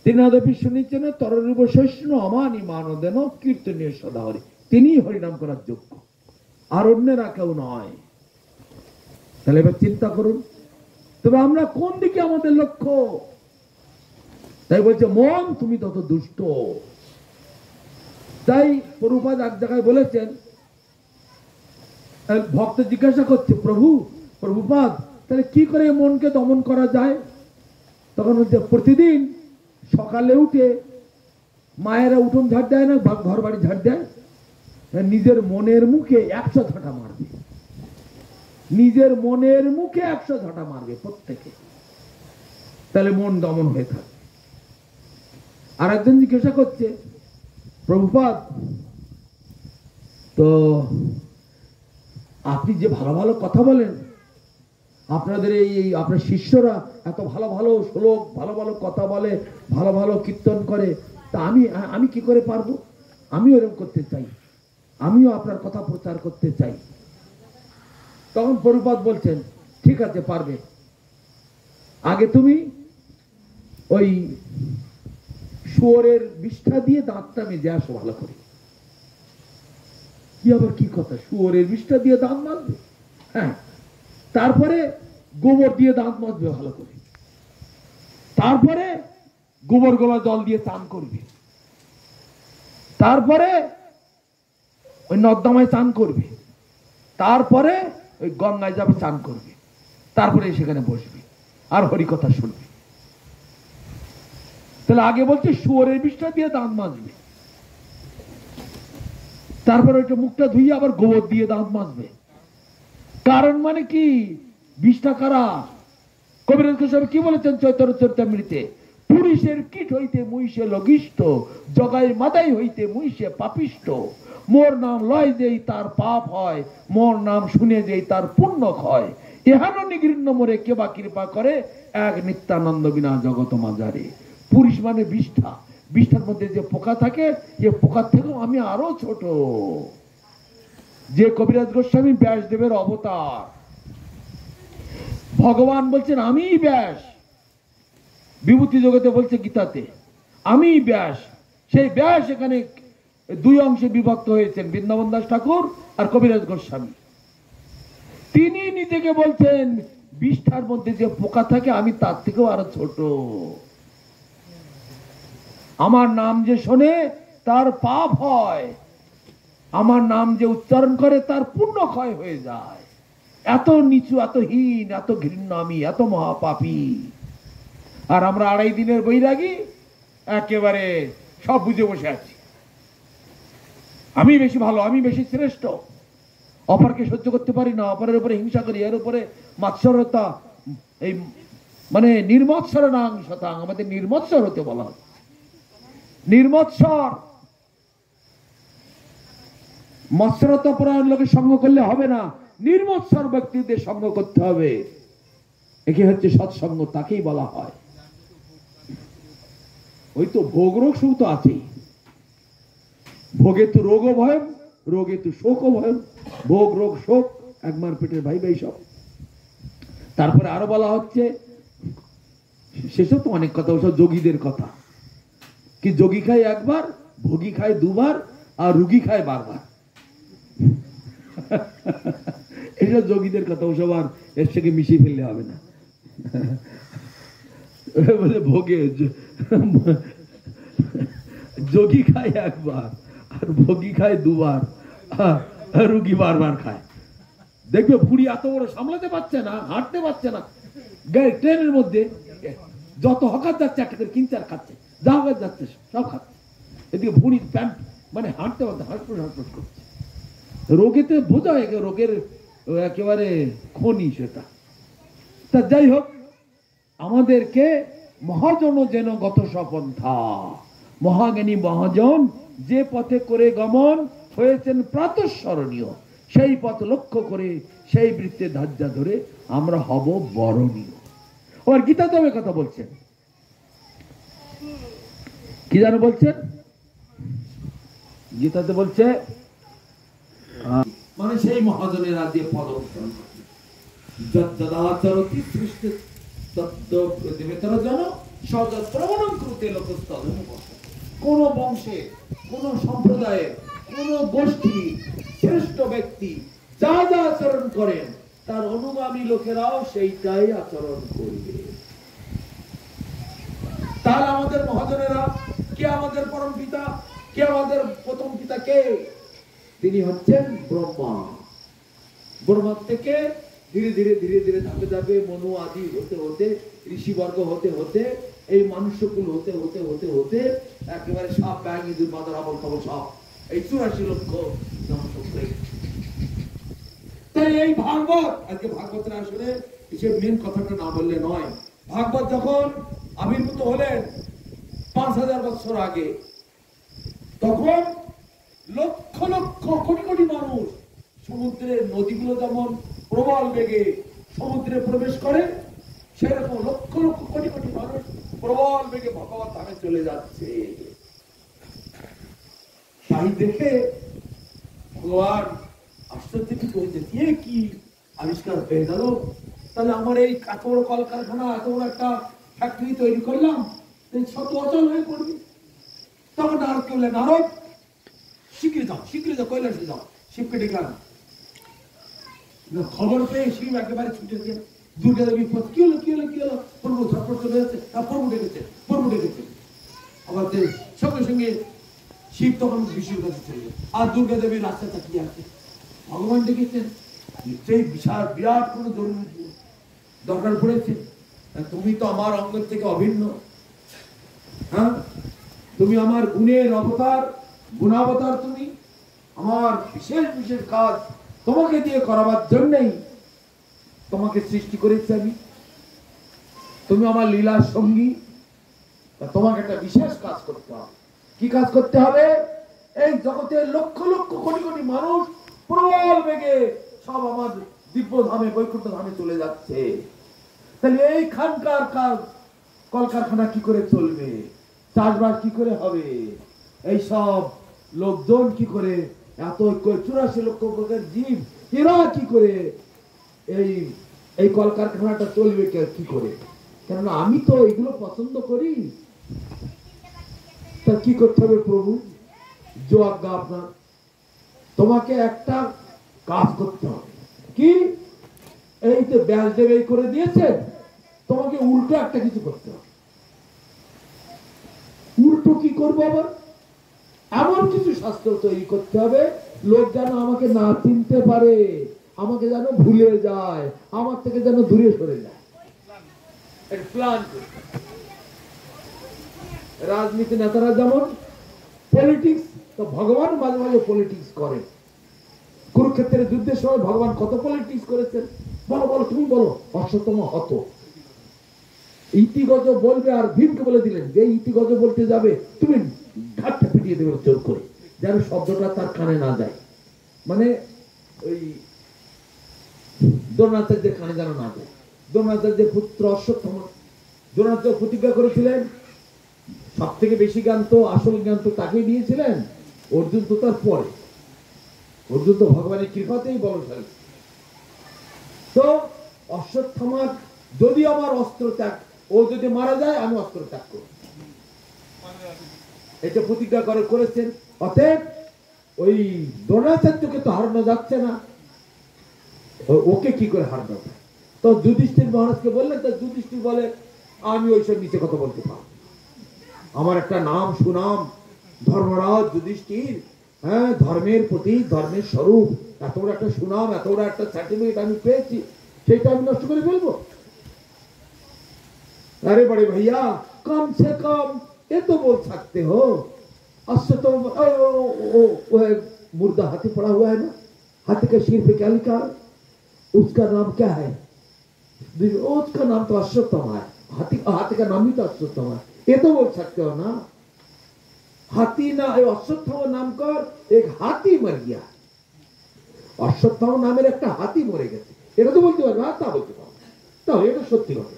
তৃণাদপি শুনিছেন তররূপ শৈষ্ণ অমানি মানদেন কীর্তনীয় সদা হরি। তিনিই হরিনাম করার যোগ্য, আর অন্যেরা কেউ নয়। তাহলে এবার চিন্তা করুন, তবে আমরা কোন দিকে আমাদের লক্ষ্য? তাই বলছে মন তুমি তত দুষ্ট। তাই প্রভুপাদ এক জায়গায় বলেছেন, ভক্ত জিজ্ঞাসা করছে প্রভুপাদ তাহলে কি করে মনকে দমন করা যায়? তখন হচ্ছে প্রতিদিন সকালে উঠে মায়েরা উঠোন ঝাড় দেয় না, ঘর বাড়ি ঝাড় দেয়, নিজের মনের মুখে 100 ঝাঁটা মারবে, নিজের মনের মুখে 100 ঝাঁটা মারবে প্রত্যেকে, তাহলে মন দমন হয়ে থাকে। আর একজন জিজ্ঞাসা করছে, প্রভুপাদ তো আপনি যে ভালো ভালো কথা বলেন, আপনাদের এই আপনার শিষ্যরা এত ভালো ভালো শ্লোক, ভালো ভালো কথা বলে, ভালো ভালো কীর্তন করে, তা আমি কি করে পারবো? আমিও এরকম করতে চাই, আমিও আপনার কথা প্রচার করতে চাই। তখন প্রভুপাদ বলছেন, ঠিক আছে পারবে, আগে তুমি ওই শুয়োরের বিষ্ঠা দিয়ে দাঁতটা মেজে আসো ভালো করে। কি আবার কি কথা, শুয়োরের বিষ্ঠা দিয়ে দাঁত মাজবে? হ্যাঁ, তারপরে গোবর দিয়ে দাঁত মাজবে ভালো করে, তারপরে গোবর গোলা জল দিয়ে চান করবে, তারপরে ওই নর্দমায় চান করবে, তারপরে ওই গঙ্গায় যাবে চান করবে, তারপরে সেখানে বসবে আর হরিকথা শুনবে। তাহলে আগে বলছে শুয়োরের বিষ্ঠা দিয়ে দাঁত মাজবে, তারপরে ওইটা মুখটা ধুইয়ে আবার গোবর দিয়ে দাঁত মাজবে। কারণ মানে কি? বিষ্ঠা কারা? কবিরাজ গোস্বামী কি বলেছেন চৈতন্য চরিতামৃতে? পুরুষের কীট হইতে মুইসে লঘিষ্ঠ, জগাই মাদাই হইতে মুইসে পাপিষ্ঠ, মোর নাম লয় যেই তার পাপ হয়, মোর নাম শুনে যেই তার পুণ্য ক্ষয়, এহানো নিগৃহ্ণ মোরে কেবা কৃপা করে, এক নিত্যানন্দ বিনা জগত মাজারে। পুরুষ মানে বিষ্ঠা, বিষ্ঠার মধ্যে যে পোকা থাকে, যে পোকার থেকেও আমি আরো ছোট। যে কবিরাজ গোস্বামী ব্যাসদেবের অবতার, ভগবান বলছেন আমি ব্যাস, বিভূতি জগতে বলছে গীতাতে আমি ব্যাস। সেই ব্যাস এখানে দুই অংশে বিভক্ত হয়েছেন, বৃন্দাবন দাস ঠাকুর আর কবিরাজ গোস্বামী। তিনি নিজেকে বলছেন বিষ্ঠার মধ্যে যে পোকা থাকে আমি তার থেকেও আরো ছোট। আমার নাম যে শোনে তার পাপ হয়, আমার নাম যে উচ্চারণ করে তার পুণ্য ক্ষয় হয়ে যায়। এত নিচু, এত হীন, এত ঘৃণ্য আমি, এত মহাপাপী। আর আমরা 2.5 দিনের বৈরাগী, একেবারে সব বুঝে বসে আছি, আমি বেশি ভালো, আমি বেশি শ্রেষ্ঠ, অপরকে সহ্য করতে পারি না, অপরের উপরে হিংসা করি, এর উপরে মাৎসরতা, এই মানে নির্মৎসর নাং শতাং, আমাদের নির্মৎসর হতে বলা হয়। নির্মৎসর, মৎসরতা পরায়ণ লোকের সঙ্গ করলে হবে না, নির্মৎসর ব্যক্তিদের সঙ্গ করতে হবে। একে হচ্ছে সৎসঙ্গ, তাকেই বলা হয়। ওই তো ভোগ রোগ সুখ তো আছেই, ভোগে তো রোগ ভয়, রোগে তো শোক ভয়, ভোগ রোগ শোক একমার পেটের ভাই ভাই সব। তারপরে আরো বলা হচ্ছে, সেসব তো অনেক কথা, ওসব যোগীদের কথা, কি যোগী খায় একবার, ভোগী খায় দুবার, আর রুগী খায় বারবার। এটা যোগীদের কথা, ওসব আর এর থেকে মিশিয়ে ফেললে হবে না। বলে ভোগে যোগী খায় একবার, আর ভোগী খায় দুবার, আর রুগী বারবার খায়। দেখবে বুড়ি এত বড় সামলাতে পারছে না, হাঁটতে পারছে না, ট্রেনের মধ্যে যত হকার যাচ্ছে একটা করে কিনতে আর খাচ্ছে, যা হকার যাচ্ছে সব খাচ্ছে, এদিকে বুড়ি প্যান্ট মানে হাঁটতে পারছে, হাঁটফুট হাঁটফুট করছে। রোগেতে বোঝা হয়, রোগের একেবারে খনি সেটা। তা যাই হোক, আমাদেরকে মহাজন যেন গত সপন্থা, মহাজ্ঞানী মহাজন যে পথে করে গমন হয়েছেন প্রাতঃস্মরণীয়, সেই পথ লক্ষ্য করে সেই বৃত্তে ধার্যা ধরে আমরা হব বরণীয়। আর গীতা তো কথা বলছেন, কি যেন বলছেন গীতাতে, বলছে মানে সেই মহাজনের রাজ্যে পদ অনুসরণ করছে, যদাচরতি সৃষ্টি তত্ত্ব প্রতিবেতর জন সদা প্রবণম করতে লোকস্তদন। কোন বংশে, কোন সম্প্রদায়ের, কোন গোষ্ঠী শ্রেষ্ঠ ব্যক্তি যা যা আচরণ করেন তার অনুগামী লোকেরাও সেইটাই আচরণ করবে। তার আমাদের মহাজনেরা কে? আমাদের পরম পিতা কে? আমাদের প্রথম পিতা কে? তিনি হচ্ছেন ব্রহ্মা। ব্রহ্মা থেকে ধীরে ধীরে ধীরে ধীরে ধাপে ধাপে মনু আদি হতে হতে ঋষিবর্গ হতে হতে এই মানুষকুল হতে হতে হতে হতে একেবারে সব ব্যাং ইঁদুর বাঁদর আবল খবর সব এই 84 লক্ষ তাই এই ভাগবত, আজকে ভাগবতের আসলে সে মেন কথাটা না বললে নয়। ভাগবত যখন আবির্ভূত হলেন 5000 বছর আগে, তখন লক্ষ লক্ষ কোটি কোটি মানুষ সমুদ্রের নদীগুলো যেমন প্রবল বেগে সমুদ্রে প্রবেশ করে, সেরকম লক্ষ লক্ষ কোটি কোটি মানুষ প্রবল বেগে ভগবত ধামে চলে যাচ্ছে। তাই দেখে ভগবান আশ্চর্যচকিত হয়েছে, কি আবিষ্কার হয়ে গেল। তাহলে আমার এই এত বড় কলকারখানা, এত বড় একটা ফ্যাক্টরি তৈরি করলাম, শত অচল হয়ে পড়বে। তখন নারদকে বলে, নারদ শীঘ্র যাও কৈলাসে যাও, শিবকে ডেকে আনো। খবর পেয়ে শিব একেবারে ছুটে গিয়ে দুর্গা দেবী, কি হলো প্রভু ঝটপট চলে যাচ্ছে। প্রভু ডেকেছে আবার সঙ্গে সঙ্গে শিব তখন বিষ্ণুর কাছে চলে যায়। আর দুর্গা দেবী রাস্তা তাকিয়ে আছে, ভগবান ডেকেছেন, নিশ্চয়ই বিশাল বিরাট কোনো দরকার পড়েছে। তুমি তো আমার অঙ্গের থেকে অভিন্ন, হ্যাঁ, তুমি আমার গুণের অবতার, গুণাবতার। তুমি আমার বিশেষ বিশেষ কাজ তোমাকে দিয়ে করাবার জন্যই তোমাকে সৃষ্টি করেছি আমি। তুমি আমার লীলার সঙ্গী, তোমাকে একটা বিশেষ কাজ করতে হবে। কি কাজ করতে হবে? এই জগতের লক্ষ লক্ষ কোটি কোটি মানুষ প্রবল বেগে সব আমার দিব্য ধামে, বৈকুণ্ঠ ধামে চলে যাচ্ছে। তাহলে এইখানকার কাজ কলকারখানা কি করে চলবে? চাষবাস কি করে হবে? এই সব লোকজন কি করে, এত 84 লক্ষ প্রকার জীব, এরা কি করে এই কলকারখানাটা চলবে কি করে? কেননা আমি তো এগুলো পছন্দ করি। তা কি করতে হবে প্রভু? যে আজ্ঞা আপনার, তোমাকে একটা কাজ করতে হবে। কি? এই তো ব্যাসদেব এই করে দিয়েছেন, তোমাকে উল্টো একটা কিছু করতে হবে। উল্টো কি করবো আবার? এমন কিছু শাস্ত্র তৈরি করতে হবে, লোক যেন আমাকে না চিনতে পারে, আমাকে যেন ভুলে যায়, আমার থেকে যেন দূরে সরে যায়। প্ল্যান। রাজনীতি নেতারা যেমন পলিটিক্স, তো ভগবান মাঝে মাঝে পলিটিক্স করে। কুরুক্ষেত্রের যুদ্ধের সময় ভগবান কত পলিটিক্স করেছেন। বলো তুমি বলো, অশ্বত্থামা হত ইতিগজ বলবে, আর ভীমকে বলে দিলেন যে ইতিগজ বলতে যাবে তুমি ঘাটটা পিটিয়ে দেবে জোর করে, যেন শব্দটা তার কানে না যায়। মানে ওই দ্রোণাচার্যের কানে যেন না যায়। দ্রোণাচার্যের পুত্র অশ্বত্থামা, দ্রোণাচার্য প্রতিজ্ঞা করেছিলেন সব থেকে বেশি জ্ঞান তো, আসল জ্ঞান তো তাকে দিয়েছিলেন। অর্জুন তো তার পরে, অর্জুন তো ভগবানের কৃপাতেই বলশালী। তো অশ্বত্থামার যদি আমার অস্ত্র ত্যাগ, ও যদি মারা যায় আমি অস্ত্র ত্যাগ করব, এটা প্রতিজ্ঞা করেছেন। অতএব ওই দ্রোণাচার্যকে তো হারানো যাচ্ছে না, ওকে কি করে হারানো যায়? তো যুধিষ্ঠির মহারাজকে বললেন, তো যুধিষ্ঠির বলে আমি ওইসব নিচে কথা বলতে পারবো, আমার একটা নাম সুনাম, ধর্মরাজ যুধিষ্ঠির, হ্যাঁ, ধর্মের প্রতি, ধর্মের স্বরূপ, এত বড় একটা সুনাম, এত বড় একটা সার্টিফিকেট আমি পেয়েছি, সেটা আমি নষ্ট করে ফেলবো? अरे बड़े भैया कम से कम ये तो बोल सकते हो, अच्छा तो वो है मुर्दा हाथी पड़ा हुआ है ना, हाथी के सिर पे क्या लिखा है, उसका नाम क्या है? उसका नाम तो अश्वत्थामा है, हाथी का नाम ही तो अश्वत्थामा है, ये तो बोल सकते हो ना। हाथी ना, अश्वत्थामा नाम का एक हाथी मर गया, अश्वत्थामा नाम एक हाथी मरे गए, এটা তো বলতে পারবে, তা বলতে পারবে, তাও এটা সত্যি কথা।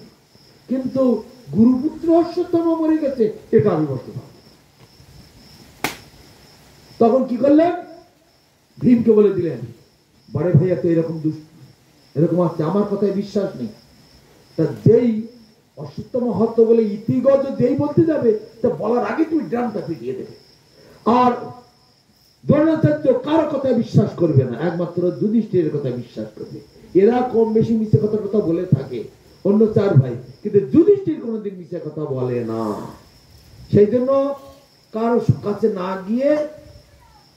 কিন্তু গুরুপুত্র অশ্বত্থামা মরে গেছে, এটা আমি বলতে পারবো। তখন কি করলেন? ভীমকে বলে দিলেন, বড় ভাইয়া তো এরকম দুষ্ট, এরকম আছে, আমার কথায় বিশ্বাস নেই। তা যেই অশ্বত্থামা হত বলে ইতিগজ যেই বলতে যাবে তা বলার আগে তুমি ড্রামটা পিটিয়ে দেবে। আর দ্রোণাচার্য কারো কথা বিশ্বাস করবে না, একমাত্র যুধিষ্ঠিরের কথা বিশ্বাস করবে। এরা কম বেশি মিথ্যে কথা বলে থাকে অন্য চার ভাই, কিন্তু যুধিষ্ঠির কোনোদিন মিথ্যে কথা বলে না। সেই জন্য কারো কাছে না গিয়ে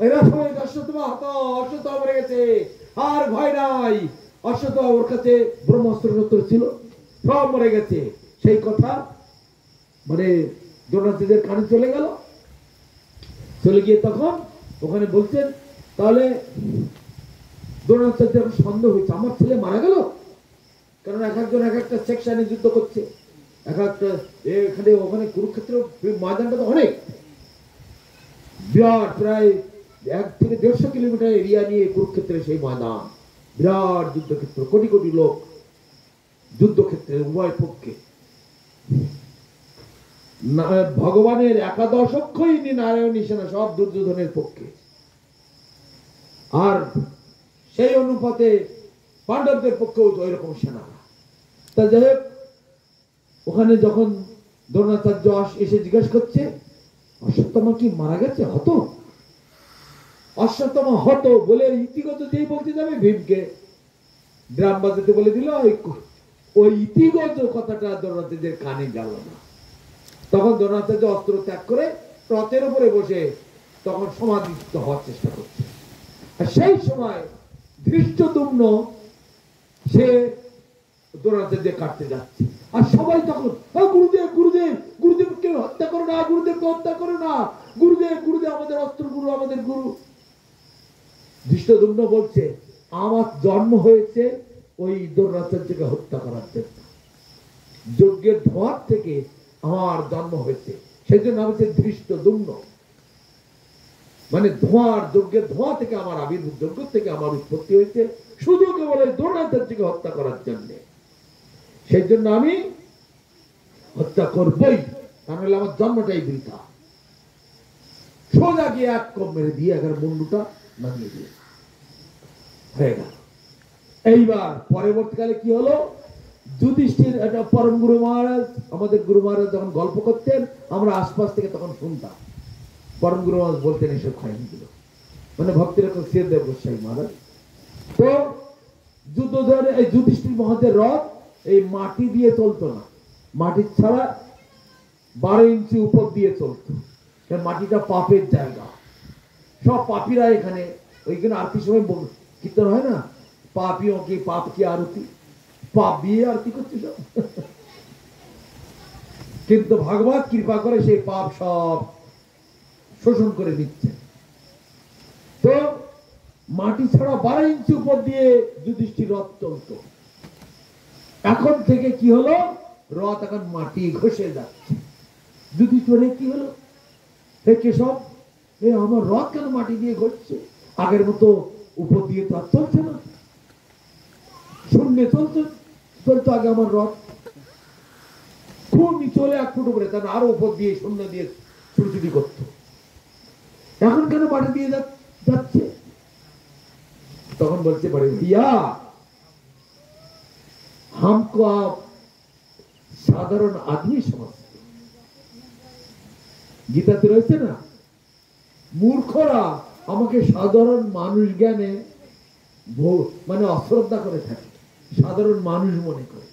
এরা সবাই অশ্বত্থামা হত, অশ্বত্থামা মরে গেছে, আর ভয় নাই। অশ্বত্থামা ওর কাছে ব্রহ্মাস্ত্র ছিল, সব মরে গেছে, সেই কথা মানে দ্রোণাচার্যের কানে চলে গেল। চলে গিয়ে তখন ওখানে বলছেন, তাহলে দ্রোণাচার্যের সন্দেহ হয়েছে আমার ছেলে মারা গেল, কারণ এক একজন এক একটা সেকশনে যুদ্ধ করছে, এক একটা এখানে ওখানে কুরুক্ষেত্র ময়দানটা তো অনেক বিরাট, প্রায় 1 থেকে 150 কিলোমিটার এরিয়া নিয়ে কুরুক্ষেত্রের সেই ময়দান, বিরাট যুদ্ধক্ষেত্র, কোটি কোটি লোক যুদ্ধক্ষেত্রে উভয় পক্ষে। ভগবানের একাদশ অক্ষয়ী নারায়ণী সেনা সব দুর্যোধনের পক্ষে, আর সেই অনুপাতে পাণ্ডবদের পক্ষেও ওই রকম সেনা। তা যাই হোক, ওখানে যখন দ্রোণাচার্য এসে জিজ্ঞেস করছে অশ্বত্থামা কি মারা গেছে, হত? অশ্বত্থামা হত বলে ইতিগত যেই বলতে যাবে ভীমকে ড্রাম বাজাতে বলে দিল, ওই ইতিগত কথাটা দ্রোণাচার্যের কানে গেল না। তখন দ্রোণাচার্য অস্ত্র ত্যাগ করে রথের উপরে বসে তখন সমাধিস্থ হওয়ার চেষ্টা করছে। আর সেই সময় ধৃষ্টদ্যুম্ন সে দ্রোণাচার্য কাটতে যাচ্ছে, আর সবাই তখন গুরুদেব গুরুদেব গুরুদেবকে হত্যা করো না, গুরুদেবকে হত্যা করো না, গুরুদেব গুরুদেব আমাদের অস্ত্র গুরু, আমাদের গুরু। ধৃষ্টদ্যুম্ন বলছে আমার জন্ম হয়েছে ওই দ্রোণাচার্যকে হত্যা করার জন্য, যজ্ঞের ধোঁয়ার থেকে আমার জন্ম হয়েছে, সেই জন্য আমি ধৃষ্টদ্যুম্ন, মানে ধোঁয়ার যজ্ঞের ধোঁয়া থেকে আমার আবির্ভূত, যজ্ঞ থেকে আমার উৎপত্তি হয়েছে শুধু কেবল ওই দ্রোণাচার্যকে হত্যা করার জন্য। সেই জন্য আমি হত্যা করবই, কারণ আমার জন্মটাই বৃথা। সোজা গিয়ে এক কোপ মেরে দিয়ে এগার মুন্ডুটা নামিয়ে দিয়ে হয়ে গেল। এইবার পরবর্তীকালে কি হলো, যুধিষ্ঠির একটা পরম গুরু মহারাজ, আমাদের গুরু মহারাজ যখন গল্প করতেন আমরা আশপাশ থেকে তখন শুনতাম, পরম গুরু মহারাজ বলতেন এসব কাহিনীগুলো, মানে ভক্তির শ্রীদেব গোস্বামী মহারাজ। তো যুদ্ধ ধরে এই যুধিষ্ঠির মহারাজের রথ এই মাটি দিয়ে চলতো না, মাটি ছাড়া 12 ইঞ্চি উপর দিয়ে চলতো, মাটিটা পাপের জায়গা, সব পাপীরা এখানে ওইখানে আরতির সময় কীর্তন হয় না, পাপিও কি পাপ কি আরতি, পাপ দিয়ে আরতি করছে সব। কিন্তু ভগবান কৃপা করে সেই পাপ সব শোষণ করে দিচ্ছে। তো মাটি ছাড়া 12 ইঞ্চি উপর দিয়ে যুধিষ্ঠির রথ চলত। এখন থেকে কি হলো, রথ এখন মাটি ঘষে যাচ্ছে। যুধিষ্ঠির কি হলো, হে কেশব, আমার রথ কেন মাটি দিয়ে ঘষছে, আগের মতো উপর দিয়ে তো আর চলছে না, শূন্যে চলতো আগে আমার রথ, খুব চলে 1 ফুট উপরে, তার আরো উপর দিয়ে শূন্য দিয়ে ছুটছুটি করত, এখন কেন মাটি দিয়ে যাচ্ছে? তখন বলছে বড়ে भैया हमको आप সাধারণ আদমি समझते, গীতাতে রয়েছে না, মূর্খরা আমাকে সাধারণ মানুষ জ্ঞানে মানে অশ্রদ্ধা করে থাকে, সাধারণ মানুষ মনে করে,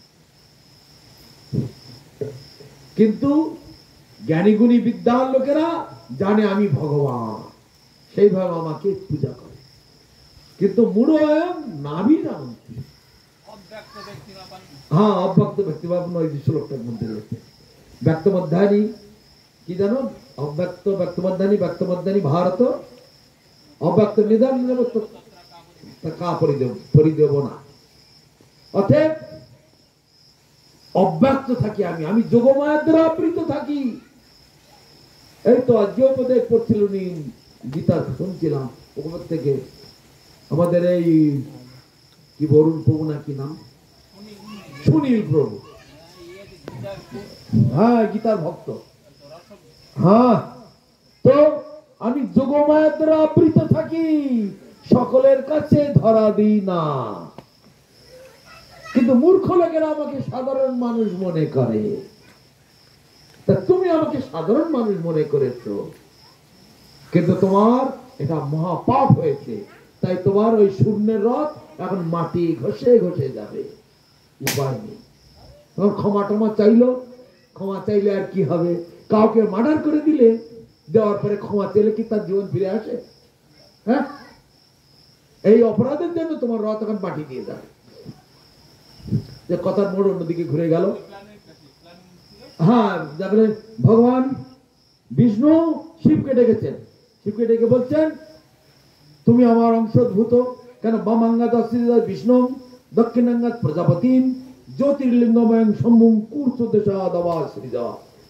কিন্তু জ্ঞানী গুণী বিদ্যান লোকেরা জানে আমি ভগবান, সেইভাবে আমাকে পূজা করে। কিন্তু মূঢ় নাভি জানতে, হ্যাঁ অব্যক্ত ব্যক্তিভাব নয়, যে শ্লোকটার মধ্যে রয়েছে ব্যক্তমধ্যানি, কি জানো, অব্যক্ত ব্যক্তমধ্যানি, ব্যক্তমধ্যানি ভারত অব্যক্ত নিধান কা পরিদেব না, অতএব অব্যক্ত থাকি আমি যোগমায়ার দ্বারা আবৃত থাকি। এই তো আজকে উপদেশ করছিল গীতা শুনছিলাম ওখান থেকে, আমাদের এই কি বরুণ প্রভু না কি নাম, সুনীল প্রভু, হ্যাঁ গীতার ভক্ত, হ্যাঁ। তো আমি যোগমায়ার দ্বারা আবৃত থাকি, সকলের কাছে ধরা দিই না। কিন্তু মূর্খ লোকেরা আমাকে সাধারণ মানুষ মনে করে। তা তুমি আমাকে সাধারণ মানুষ মনে করেছো, কিন্তু তোমার এটা মহাপাপ হয়েছে। তাই তোমার ওই শূন্যের রথ এখন মাটি ঘষে ঘষে যাবে, উপায় নেই। তোমার ক্ষমা টমা চাইলো, ক্ষমা চাইলে আর কি হবে? কাউকে মার্ডার করে দিলে, দেওয়ার পরে ক্ষমা চাইলে কি তার জীবন ফিরে আসে? হ্যাঁ, এই অপরাধের জন্য তোমার রথ এখন মাটি দিয়ে যাবে। যে কথার মোড় অন্যদিকে ঘুরে গেল। হ্যাঁ, দেখলে ভগবান বিষ্ণু শিবকে ডেকেছেন। শিবকে ডেকে বলছেন, তুমি আমার অংশভূত কেন? বামাঙ্গাত বিষ্ণু দক্ষিণাঙ্গাত প্রজাপতিম জ্যোতির্লিঙ্গময়ং সম্ভুম কুর্চ দেশা।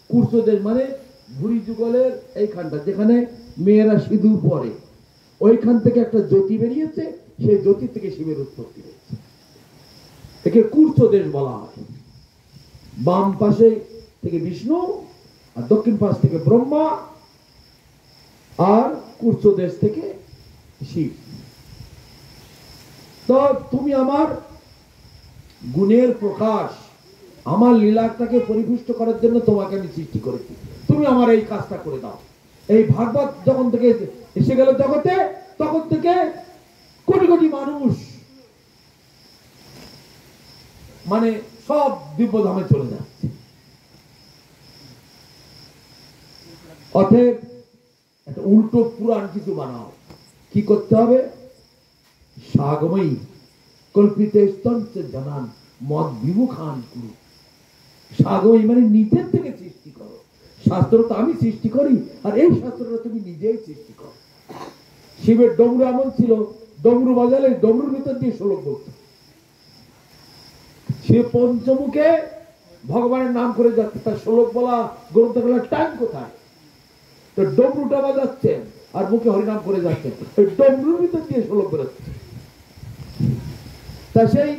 কুর্চ দেশ মানে ভুরি যুগলের এইখানটা, যেখানে মেয়েরা সিঁদুর পরে, ওইখান থেকে একটা জ্যোতি বেরিয়েছে। সেই জ্যোতি থেকে শিবের উৎপত্তি হয়েছে। একে কুর্চ দেশ বলা হয়। বাম পাশে থেকে বিষ্ণু আর দক্ষিণ পাশ থেকে ব্রহ্মা, আর কুর্চ দেশ থেকে শিব। তো তুমি আমার গুণের প্রকাশ, আমার লীলাটাকে পরিপুষ্ট করার জন্য তোমাকে আমি সৃষ্টি করেছি। তুমি আমার এই কাজটা করে দাও। এই ভাগবত যখন থেকে এসে গেল জগতে, তখন থেকে কোটি কোটি মানুষ মানে সব দিব্যধামে চলে যাচ্ছে। অতএব একটা উল্টো পুরাণ কিছু বানাও। কি করতে হবে? সাগময়ী কল্পিত জানান মদ বিমুখান কুরু। সাগময়ী মানে নিজের থেকে সৃষ্টি করো। শাস্ত্র তো আমি সৃষ্টি করি, আর এই শাস্ত্রটা তুমি নিজেই সৃষ্টি করো। শিবের ডমরু এমন ছিল, ডমরু বাজালে ডমরুর ভিতর দিয়ে শ্লোক বলত। সে পঞ্চমুখে ভগবানের নাম করে যাচ্ছে, তার শ্লোক বলা গ্রন্থগুলোর টাইম কোথায়? তো ডমরুটা বাজাচ্ছেন আর মুখে হরিনাম করে যাচ্ছেন, ওই ডমরুর ভিতর দিয়ে শ্লোক বেরোচ্ছে। তা সেই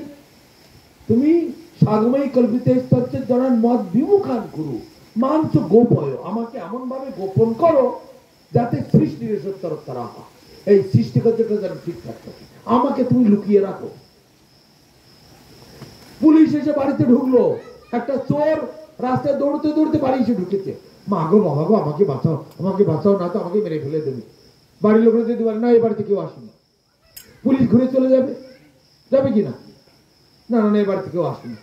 তুমি সাগময়ী কল্পিত জানান মদ বিমুখান করু মাঞ্চ গোপয়, আমাকে এমন ভাবে গোপন করো যাতে সৃষ্টির সত্যরতা হয়। এই সৃষ্টিকর্তাটা যেন ঠিকঠাক থাকে, আমাকে তুমি লুকিয়ে রাখো। পুলিশ এসে বাড়িতে ঢুকলো, একটা চোর রাস্তায় দৌড়তে দৌড়তে বাড়ি এসে ঢুকেছে। মা গো বাবা গো, আমাকে বাঁচাও, আমাকে বাঁচাও, না তো আমাকে মেরে ফেলে দেবে। বাড়ির লোকরা যদি বলে না এই বাড়িতে কেউ আসেনি, পুলিশ ঘুরে চলে যাবে, যাবে কিনা? না না, এই বাড়িতে কেউ আসেনি।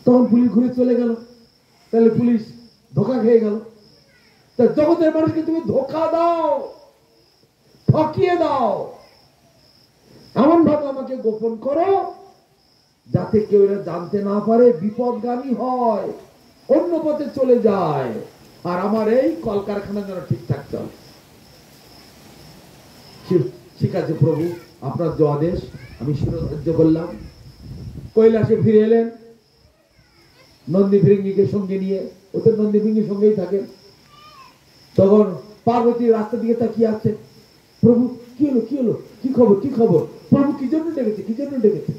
তখন পুলিশ ঘুরে চলে গেল, তাহলে পুলিশ ধোকা খেয়ে গেল। তা জগতের মানুষকে তুমি ধোকা দাও, ঠকিয়ে দাও, এমন ভাবে আমাকে গোপন করো যাতে কেউ এরা জানতে না পারে, বিপদগামী হয়, অন্য পথে চলে যায়, আর আমার এই কলকারখানা যেন ঠিকঠাক চলে। ঠিক আছে প্রভু, আপনার যে আদেশ আমি শিরোধার্য করলাম। কৈলাসে ফিরে এলেন নন্দী ভৃঙ্গিকে সঙ্গে নিয়ে। ওদের নন্দী ভৃঙ্গির সঙ্গেই থাকেন। তখন পার্বতী রাস্তার দিকে তাকিয়ে আছে, প্রভু কি হলো, কি হলো, কি খবর, কি খবর? প্রভু কি জন্য ডেকেছে, কি জন্য ডেকেছে?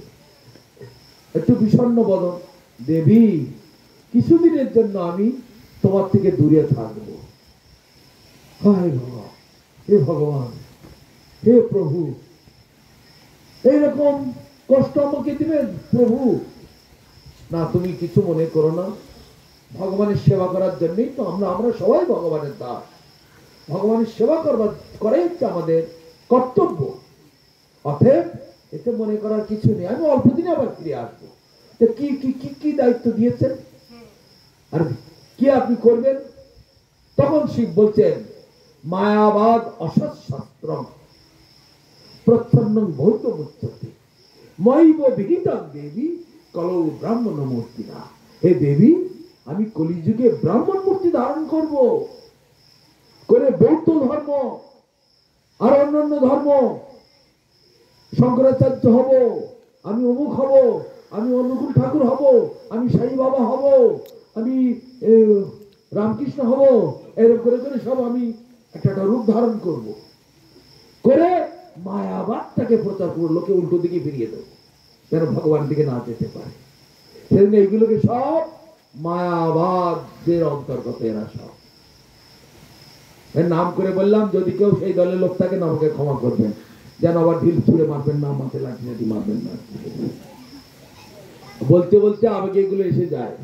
একটু বিষণ্ণ বদন, দেবী কিছুদিনের জন্য আমি তোমার থেকে দূরে থাকবো। হায় ভগবান, হে ভগবান, হে প্রভু, এইরকম কষ্ট আমাকে দিবেন প্রভু? না, তুমি কিছু মনে করো না, ভগবানের সেবা করার জন্যই তো আমরা সবাই ভগবানের দাস। ভগবানের সেবা করাই হচ্ছে আমাদের কর্তব্য। অতএব এতে মনে করার কিছু নেই, আমি অল্প দিনে আবার ফিরে আসবো। কি কি কি কি দায়িত্ব দিয়েছেন আর কি আপনি করবেন? তখন শিব বলছেন, মায়াবাদ অসৎ শাস্ত্র প্রচ্ছন্ন ভৌত মুচ্যতে মৈব বিহিতং দেবী কলৌ ব্রাহ্মণ মূর্তি না। হে দেবী, আমি কলিযুগে ব্রাহ্মণ মূর্তি ধারণ করব, করে বৌদ্ধ ধর্ম আর অন্যান্য ধর্ম, শঙ্করাচার্য হব, আমি অমুক হব, আমি অনুকূল ঠাকুর হব, আমি সাই বাবা হব, আমি রামকৃষ্ণ হব, এরকম করে করে সব আমি একটা রূপ ধারণ করব, করে মায়াবাদটাকে প্রচার করবো, লোকে উল্টো দিকে ফিরিয়ে দেবো, যেন ভগবান দিকে না যেতে পারে। সেজন্য এইগুলোকে সব মায়াবাদের অন্তর্গত এরা সব। এর নাম করে বললাম, যদি কেউ সেই দলের লোক থাকে আমাকে ক্ষমা করবেন, যেন আবার ঢিল ছুঁড়ে মারবেন না, মাঠে লাঠি মারবেন না। বলতে বলতে আবেগে এগুলো এসে যায়।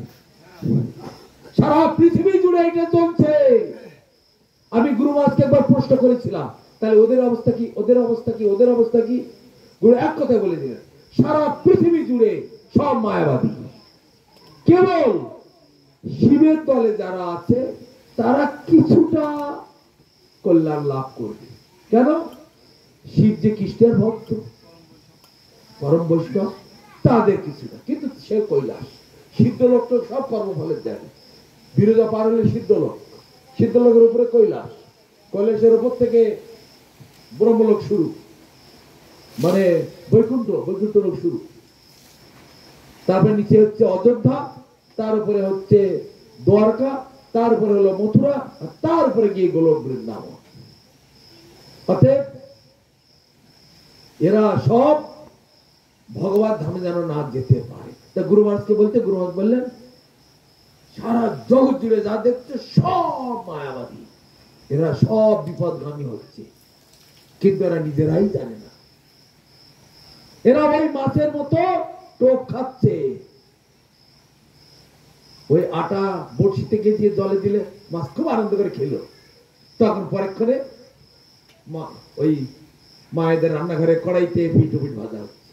সারা পৃথিবী জুড়ে এটা চলছে। আমি গুরু মহারাজকে একবার প্রশ্ন করেছিলাম, তাহলে ওদের অবস্থা কি, ওদের অবস্থা কি, ওদের অবস্থা কি? গুরু এক কথায় বলে দিলেন, সারা পৃথিবী জুড়ে সব মায়াবাদী। কেবল শিবের দলে যারা আছে তারা কিছুটা কল্যাণ লাভ করবে। কেন? শিব যে কৃষ্ণের ভক্ত, পরম বৈষ্ণব, তাদের কিছুটা, কিন্তু সে কৈলাস সিদ্ধ লোক তো সব কর্মফলের জায়গা। বিরোধা পার হলে সিদ্ধলোক, সিদ্ধলোকের উপরে কৈলাস, কৈলাসের উপর থেকে ব্রহ্মলোক শুরু, মানে বৈকুণ্ঠ, বৈকুণ্ঠ লোক শুরু। তারপরে নিচে হচ্ছে অযোধ্যা, তার উপরে হচ্ছে দ্বারকা, তার উপরে হলো মথুরা, আর তার উপরে গিয়ে গোলক বৃন্দাবন। অতএব এরা সব ভগবান ধামে যেন না যেতে পারে। তা গুরু মহারাজকে বলতে, গুরু মহারাজ বললেন, সারা জগৎ জুড়ে যা দেখছে সব মায়াবাদী, এরা সব বিপদগামী হচ্ছে, কিন্তু এরা নিজেরাই জানে না। এরা ওই মাছের মতো টোপ খাচ্ছে। ওই আটা বড়শিতে গেছিয়ে জলে দিলে মাছ খুব আনন্দ করে খেলো, তখন পরেক্ষণে ওই মায়েদের রান্নাঘরে কড়াইতে পিঠ ভাজা হচ্ছে।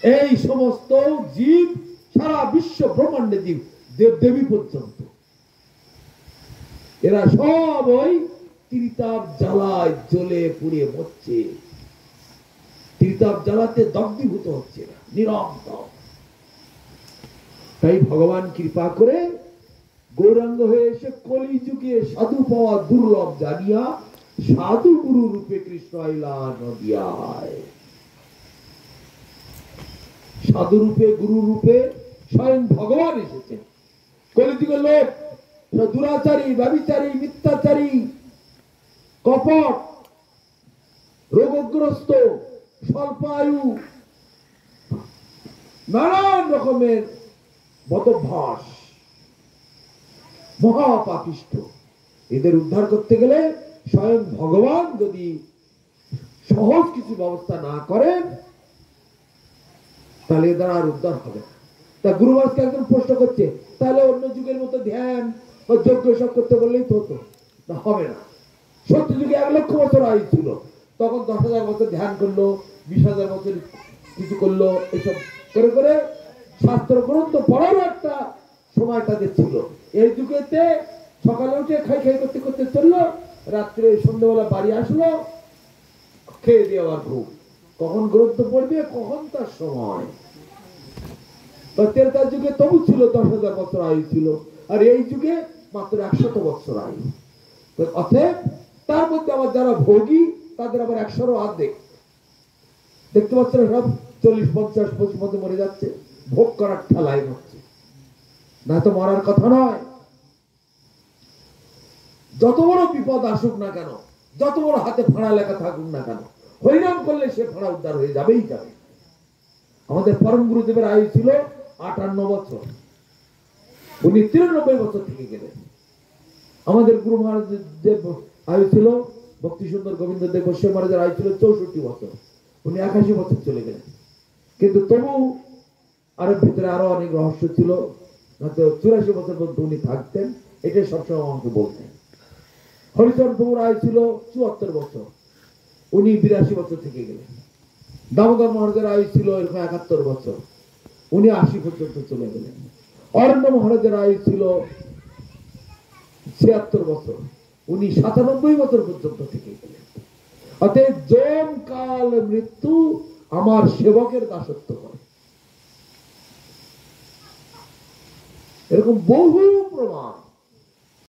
এই সমস্ত জীব, সারা বিশ্ব ব্রহ্মাণ্ডে জীব, দেব দেবী পর্যন্ত, এরা সব ওই ত্রিতাপ জ্বালায় জ্বলে পুড়িয়ে মরছে। ত্রিতাপ জ্বালাতে দগ্ধীভূত হচ্ছে না, নিরন্তর। তাই ভগবান কৃপা করে গৌরাঙ্গ হয়ে এসে কলিযুগে সাধু পাওয়া দুর্লভ জানিয়া সাধু গুরু রূপে কৃষ্ণ আইলা নদিয়ায়। সাধু রূপে, গুরু রূপে স্বয়ং ভগবান এসেছেন। কলিযুগের লোক দুরাচারী, ব্যভিচারী, মিথ্যাচারী, কপট, রোগগ্রস্ত, স্বল্প আয়ু, নানান রকমের বদভ্যাস, মহাপাপিষ্ঠ, এদের উদ্ধার করতে গেলে স্বয়ং ভগবান যদি সহজ কিছু ব্যবস্থা না করেন, তাহলে এদের আর উদ্ধার হবে না। তা গুরু মহারাজকে একজন প্রশ্ন করছে, তাহলে অন্য যুগের মতো ধ্যান বা যজ্ঞ সব করতে বললেই তো হতো? না, হবে না। সত্য যুগে 1 লক্ষ বছর আয়ু ছিল, তখন 10,000 বছর ধ্যান করলো, 20,000 বছর কিছু করলো, এসব করে করে শাস্ত্র গ্রন্থ পড়ারও একটা সময় তাদের ছিল। এই যুগেতে সকালে উঠে খাই খাই করতে করতে চললো, রাত্রে সন্ধ্যাবেলা বাড়ি আসলো, খেয়ে দিয়ে আবার ঘুম। কখন গ্রন্থ পড়বে, কখন তার সময়। তেলকার যুগে তবু ছিল 10,000 বছর আয়ু ছিল, আর এই যুগে মাত্র 100 বছর আয়ু। অতএব তার মধ্যে আবার যারা ভোগী, তাদের আবার 100-ও অর্ধেক। দেখতে পাচ্ছ না, সব 40, 50, 25 মধ্যে মরে যাচ্ছে, ভোগ করার ঠেলায় মরছে, না তো মরার কথা নয়। যত বড় বিপদ আসুক না কেন, যত বড় হাতে ফাঁড়া লেখা থাকুক না কেন, হরিনাম করলে সে ফাঁড়া উদ্ধার হয়ে যাবেই যাবে। আমাদের পরম গুরুদেবের আয়ু ছিল 58 বছর, উনি 93 বছর থেকে গেলেন। আমাদের গুরু মহারাজের আয়ু ছিল, ভক্তি সুন্দর গোবিন্দ দেব গোস্বামী মহারাজের আয়ু ছিল 64 বছর, উনি 81 বছর চলে গেলেন। কিন্তু তবু আরো ভিতরে আরো অনেক রহস্য ছিল, হয়তো 84 বছর পর্যন্ত উনি থাকতেন, এটাই সবসময় আমাকে বলতেন। হরিচরণ প্রভুর আয়ু ছিল 74 বছর, উনি 82 বছর থেকে গেলেন। দামোদর মহারাজের আয়ু ছিল এরকম 71 বছর, উনি 80 পর্যন্ত চলে গেলেন। অরণ্য মহারাজের আয়ু ছিল 76 বছর, উনি 97 বছর পর্যন্ত থেকে গেলেন। অতএব জম কাল মৃত্যু আমার সেবকের দাসত্ব করে, এরকম বহু প্রমাণ।